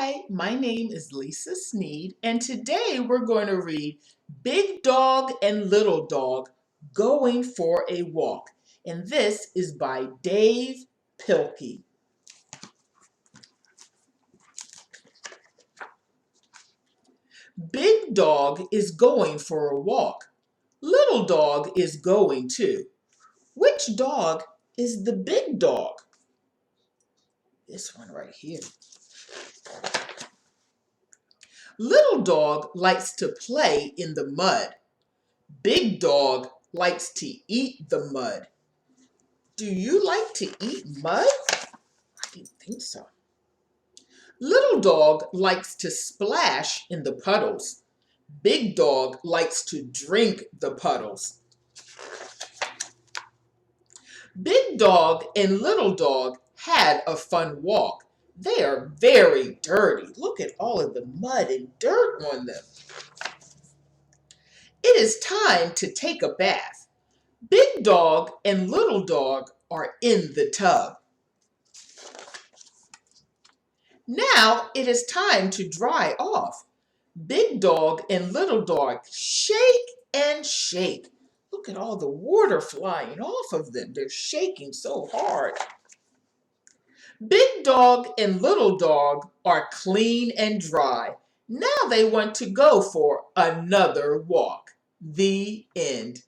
Hi, my name is Lisa Sneed, and today we're going to read Big Dog and Little Dog Going for a Walk. And this is by Dave Pilkey. Big Dog is going for a walk. Little Dog is going too. Which dog is the big dog? This one right here. Little dog likes to play in the mud. Big dog likes to eat the mud. Do you like to eat mud? I didn't think so. Little dog likes to splash in the puddles. Big dog likes to drink the puddles. Big dog and little dog had a fun walk. They are very dirty. Look at all of the mud and dirt on them. It is time to take a bath. Big dog and little dog are in the tub. Now it is time to dry off. Big dog and little dog shake and shake. Look at all the water flying off of them. They're shaking so hard. Big dog and little dog are clean and dry. Now they want to go for another walk. The end.